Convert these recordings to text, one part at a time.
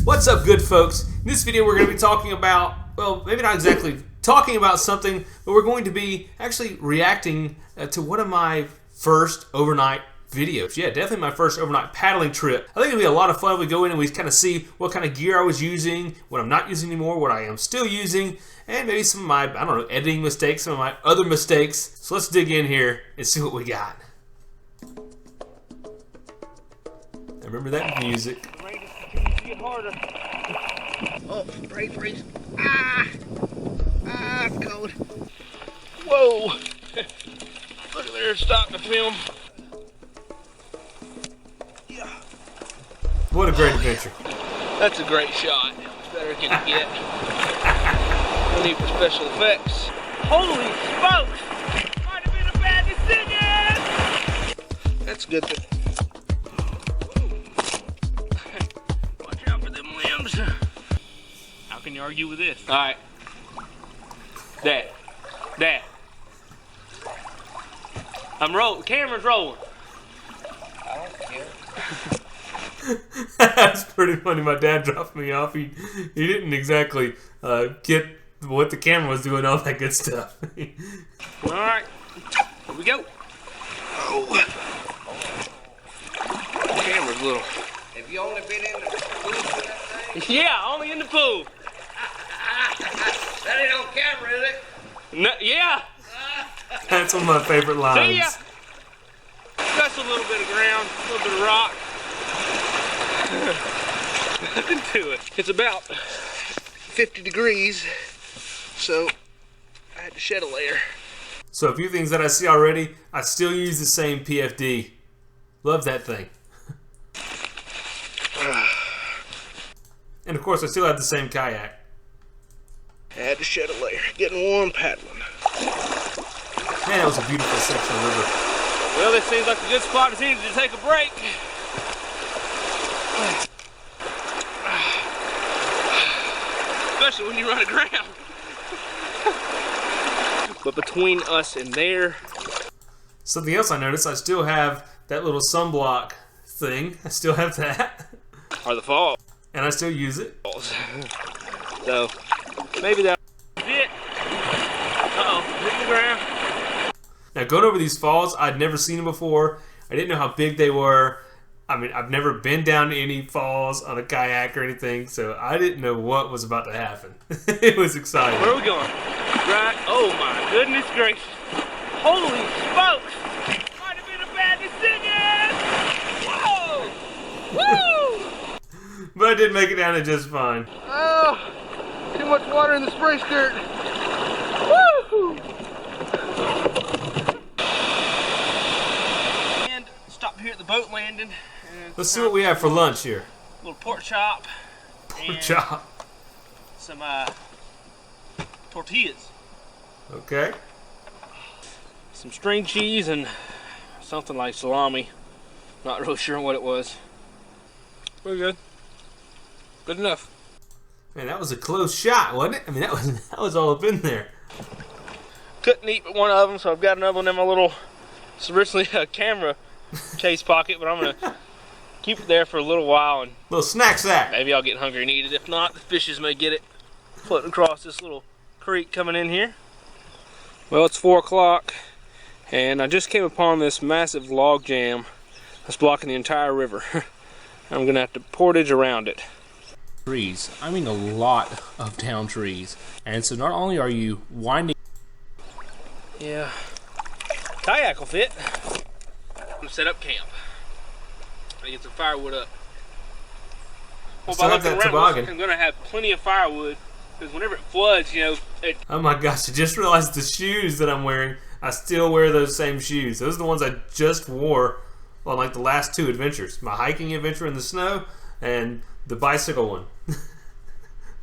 What's up, good folks? In this video we're going to be talking about, well, maybe not exactly talking about something, but we're going to be actually reacting to one of my first overnight videos. Yeah, definitely my first overnight paddling trip. I think it'll be a lot of fun. We go in and we kind of see what kind of gear I was using, what I'm not using anymore, what I am still using, and maybe some of my, I don't know, editing mistakes, some of my other mistakes. So let's dig in here and see what we got. I remember that music. Get harder. Oh, freeze. Ah, it's cold. Whoa. Look at there, starting to film. Yeah. What a great adventure. That's a great shot. Better can it get. No need for special effects. Holy smokes! Might have been a bad decision! That's good. How can you argue with this? All right. Dad. I'm rolling. Camera's rolling. I don't care. That's pretty funny. My dad dropped me off. He didn't exactly get what the camera was doing, all that good stuff. All right. Here we go. Oh. The camera's little. Have you only been in the pool for that thing? Yeah, only in the pool. That ain't on camera, is it? No, yeah. That's one of my favorite lines. See ya. Just a little bit of ground, a little bit of rock. Nothing to it. It's about 50 degrees, so I had to shed a layer. So a few things that I see already. I still use the same PFD. Love that thing. And of course, I still have the same kayak. I had to shed a layer. Getting warm paddling. Man, that was a beautiful section of river. Well, this seems like a good spot. It's easy to take a break. Especially when you run aground. But between us and there. Something else I noticed, I still have that little sunblock thing. I still have that. Are the falls. And I still use it. So, maybe that's it. Uh-oh, hitting the ground. Now, going over these falls, I'd never seen them before. I didn't know how big they were. I mean, I've never been down to any falls on a kayak or anything, so I didn't know what was about to happen. It was exciting. Where are we going? Right. Oh, my goodness gracious. Holy smokes! Might have been a bad decision! Whoa! Woo! But I did make it down there just fine. Oh, too much water in the spray skirt. Woo! And stop here at the boat landing. And Let's see what we have for lunch here. A little pork chop. Pork chop. Some tortillas. Okay. Some string cheese and something like salami. Not really sure what it was. Pretty good. Good enough. Man, that was a close shot, wasn't it? I mean, that was all up in there. Couldn't eat but one of them, so I've got another one in my little, it's originally a camera case pocket, but I'm going to keep it there for a little while, and Little snack sack. maybe I'll get hungry and eat it. If not, the fishes may get it floating across this little creek coming in here. Well, it's 4 o'clock, and I just came upon this massive log jam that's blocking the entire river. I'm going to have to portage around it. Trees. I mean a lot of down trees. And so not only are you winding... Yeah. Kayak will fit. I'm going to set up camp. I get some firewood up. Well, by looking around, looks like I'm going to have plenty of firewood. Because whenever it floods, you know... Oh my gosh, I just realized the shoes that I'm wearing, I still wear those same shoes. Those are the ones I just wore on like the last 2 adventures. My hiking adventure in the snow and the bicycle one.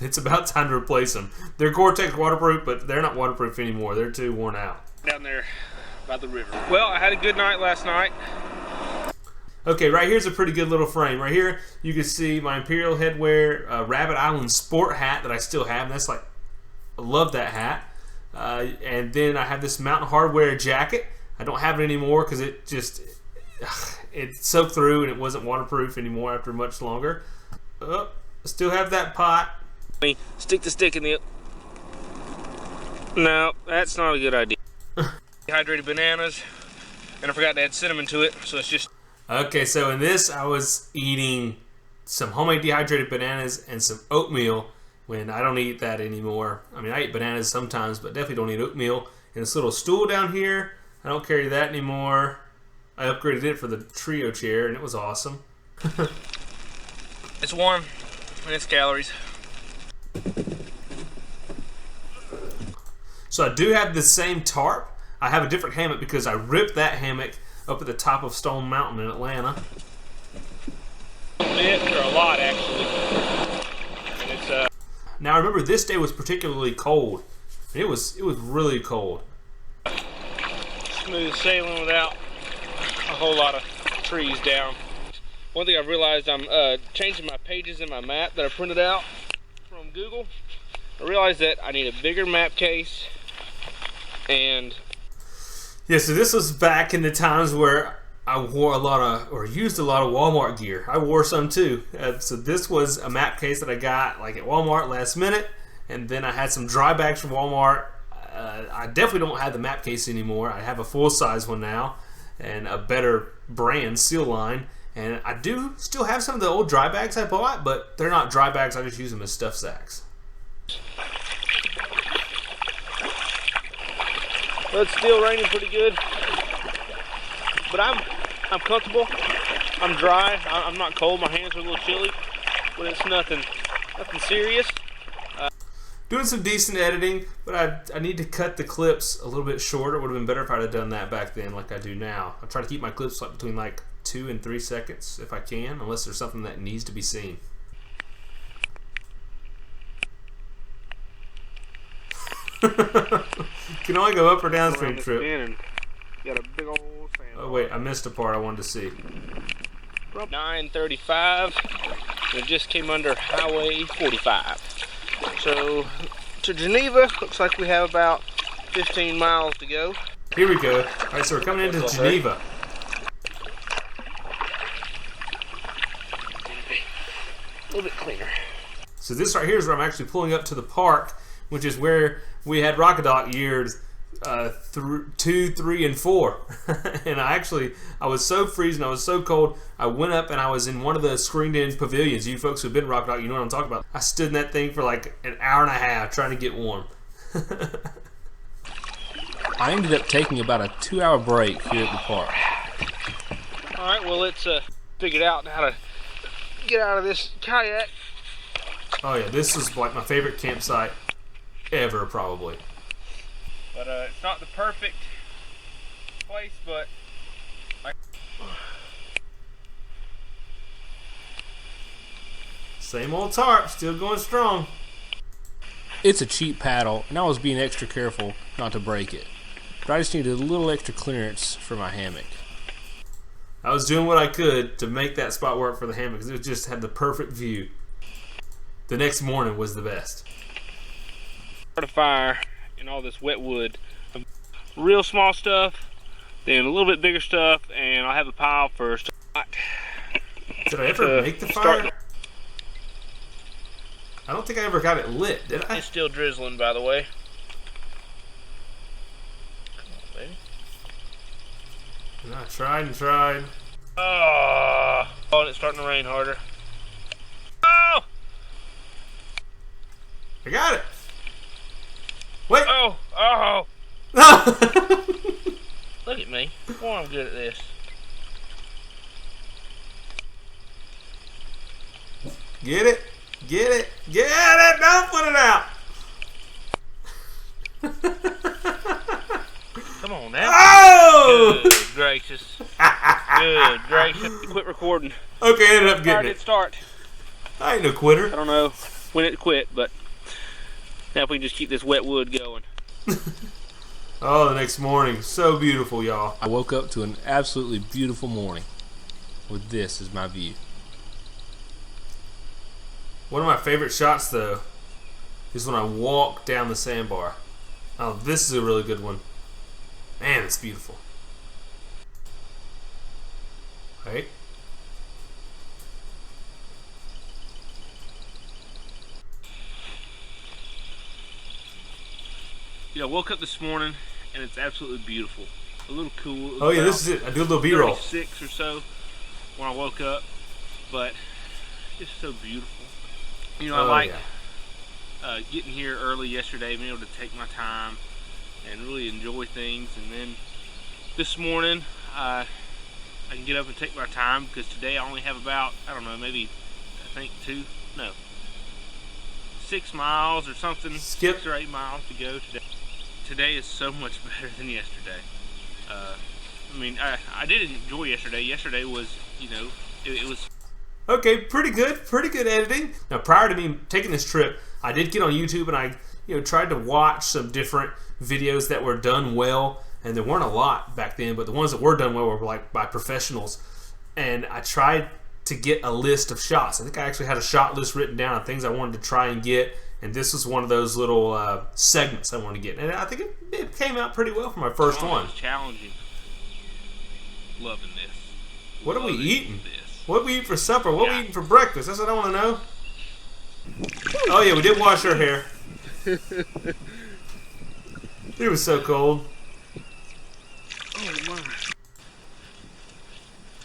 It's about time to replace them. They're Gore-Tex waterproof, but they're not waterproof anymore. They're too worn out. Down there by the river. Well, I had a good night last night. Okay, right here's a pretty good little frame. Right here, you can see my Imperial Headwear Rabbit Island sport hat that I still have. And that's like, I love that hat. And then I have this Mountain Hardwear jacket. I don't have it anymore because it just, it soaked through and it wasn't waterproof anymore after much longer. Still have that pot. Stick the stick in the... No, that's not a good idea. Dehydrated bananas, and I forgot to add cinnamon to it, so it's just... Okay, so in this, I was eating some homemade dehydrated bananas and some oatmeal when I don't eat that anymore. I mean, I eat bananas sometimes, but definitely don't eat oatmeal. And this little stool down here, I don't carry that anymore. I upgraded it for the trio chair, and it was awesome. It's warm, and it's calories. So I do have the same tarp. I have a different hammock because I ripped that hammock up at the top of Stone Mountain in Atlanta. A bit, or a lot actually. And it's Now remember, this day was particularly cold. It was really cold. smooth sailing without a whole lot of trees down. One thing I've realized, I'm changing my pages in my map that I printed out from Google. I realized that I need a bigger map case, and yeah, so this was back in the times where I wore a lot of, or used a lot of Walmart gear. I wore some too. So this was a map case that I got like at Walmart last minute, and then I had some dry bags from Walmart. I definitely don't have the map case anymore. I have a full-size one now, and a better brand, Seal Line. And I do still have some of the old dry bags I bought, but they're not dry bags. I just use them as stuff sacks. well, it's still raining pretty good. But I'm comfortable. I'm dry. I'm not cold. My hands are a little chilly, but it's nothing serious. Doing some decent editing, but I need to cut the clips a little bit shorter. It would have been better if I'd have done that back then like I do now. I try to keep my clips like between like 2 and 3 seconds if I can, unless there's something that needs to be seen. Can only go up or downstream trip. Got a big old sand. Oh wait, I missed a part I wanted to see. 9:35. It just came under Highway 45. So to Geneva, looks like we have about 15 miles to go. Here we go. All right, so we're coming into Geneva. A little bit cleaner. So this right here is where I'm actually pulling up to the park, which is where we had Rockadoc years 2, 3, and 4. And I was so freezing, I was so cold, I went up and I was in one of the screened-in pavilions. You folks who've been to Rockadoc, you know what I'm talking about. I stood in that thing for like an hour and a half trying to get warm. I ended up taking about a 2-hour break here at the park. Alright, well, let's figure out how to get out of this kayak. Oh yeah, this is like my favorite campsite ever, probably. But it's not the perfect place, but Same old tarp, still going strong. It's a cheap paddle, and I was being extra careful not to break it. But I just needed a little extra clearance for my hammock. I was doing what I could to make that spot work for the hammock because it just had the perfect view. The next morning was the best. start a fire and all this wet wood. Real small stuff, then a little bit bigger stuff, and I'll have a pile first. Did I ever make the fire? I don't think I ever got it lit, did I? It's still drizzling, by the way. Come on, baby. And I tried and tried. Oh, and it's starting to rain harder. Oh! I got it. Wait. Oh! Oh! No. Look at me. Boy, I'm good at this. Get it. Get it. Get it. Don't put it out. Come on now. Oh! Good gracious. Good gracious. Quit recording. Okay, I ended up getting it. Start. I ain't no quitter. I don't know when it quit, but now if we can just keep this wet wood going. Oh, the next morning. So beautiful, y'all. I woke up to an absolutely beautiful morning with this as my view. One of my favorite shots, though, is when I walk down the sandbar. Oh, this is a really good one. Man, it's beautiful. Right? You know, woke up this morning and it's absolutely beautiful. A little cool. Oh yeah, this is it. I do a little B-roll. 36 or so when I woke up, but it's so beautiful. You know, I like getting here early yesterday, being able to take my time and really enjoy things. And then this morning, I can get up and take my time because today I only have about, I don't know, maybe I think 6 miles or something. 6 or 8 miles to go today. Today is so much better than yesterday. I mean, I did enjoy yesterday. Yesterday was, you know, it was... Okay, pretty good editing. Now, prior to me taking this trip, I did get on YouTube and I, tried to watch some different videos that were done well, and there weren't a lot back then, but the ones that were done well were like by professionals. And I tried to get a list of shots. I think I actually had a shot list written down of things I wanted to try and get, and this was one of those little segments I wanted to get. And I think it came out pretty well for my first one. It's challenging. Loving this. What are we eating? This. What we eat for supper? What we eating for breakfast? That's what I want to know. Oh yeah, we did wash our hair. It was so cold. Oh my.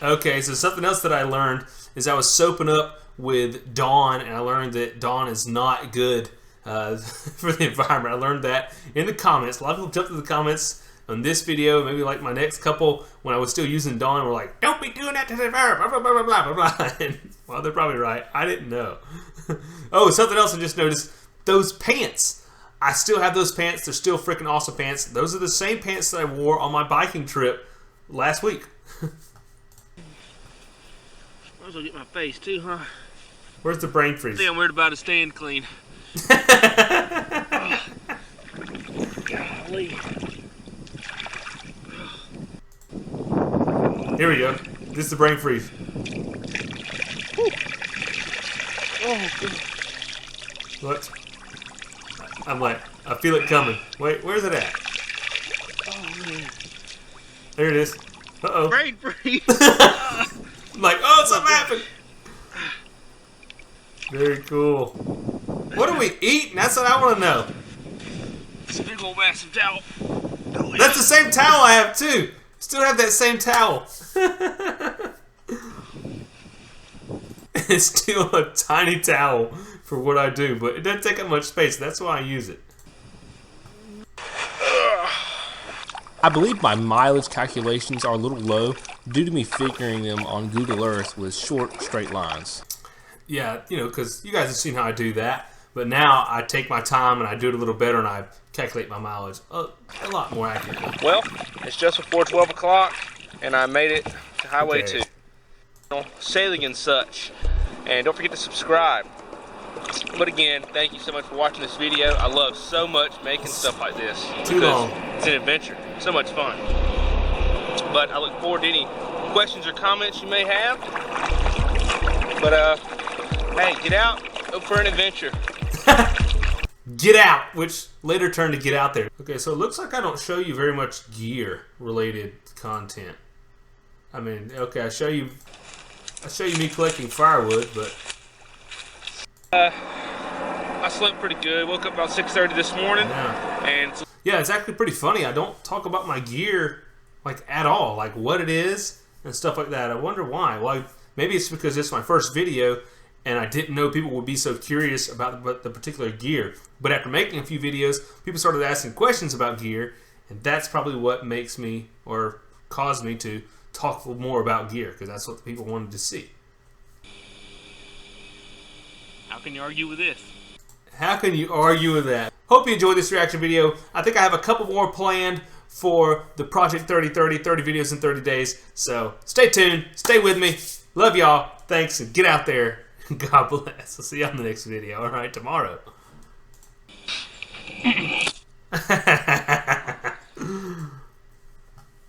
Okay, so something else that I learned is I was soaping up with Dawn, and I learned that Dawn is not good for the environment. I learned that in the comments. A lot of people jumped in the comments on this video, maybe like my next couple, when I was still using Dawn, were like, "Don't be doing that to the environment, blah, blah, blah, blah, blah, blah." And, well, they're probably right. I didn't know. Oh, something else I just noticed. Those pants. I still have those pants. They're still freaking awesome pants. Those are the same pants that I wore on my biking trip last week. Might as well get my face too, huh? Where's the brain freeze? I think I'm worried about it staying clean. Golly. Here we go. This is the brain freeze. Oh, good. What? I'm like, I feel it coming. Wait, where's it at? Oh, man. There it is. Uh-oh. Brain freeze. I'm like, oh, something happened. Very cool. What are we eating? That's what I want to know. It's a big old massive towel. That's the same towel I have too. Still have that same towel. It's still a tiny towel for what I do, but it doesn't take up much space. That's why I use it. I believe my mileage calculations are a little low due to me figuring them on Google Earth with short, straight lines. Yeah, because you guys have seen how I do that. But now I take my time and I do it a little better and I calculate my mileage a lot more accurately. Well, it's just before 12 o'clock and I made it to Highway 2. Sailing and such. And don't forget to subscribe. But again, thank you so much for watching this video. I love so much making stuff like this. Too long. It's an adventure. So much fun. But I look forward to any questions or comments you may have. But hey, get out, go for an adventure. Get out, which later turned to get out there. Okay, so it looks like I don't show you very much gear related content. I mean, okay, I show you me collecting firewood, but I slept pretty good. Woke up about 6:30 this morning. Yeah, it's actually pretty funny. I don't talk about my gear like at all, like what it is and stuff like that. I wonder why. Well, maybe it's because it's my first video and I didn't know people would be so curious about the particular gear. But after making a few videos, people started asking questions about gear, and that's probably what makes me or caused me to talk more about gear, because that's what the people wanted to see. How can you argue with this? How can you argue with that? Hope you enjoyed this reaction video. I think I have a couple more planned for the Project 3030, 30 videos in 30 days. So stay tuned, stay with me. Love y'all. Thanks, and get out there. God bless. I'll see you on the next video. All right, tomorrow.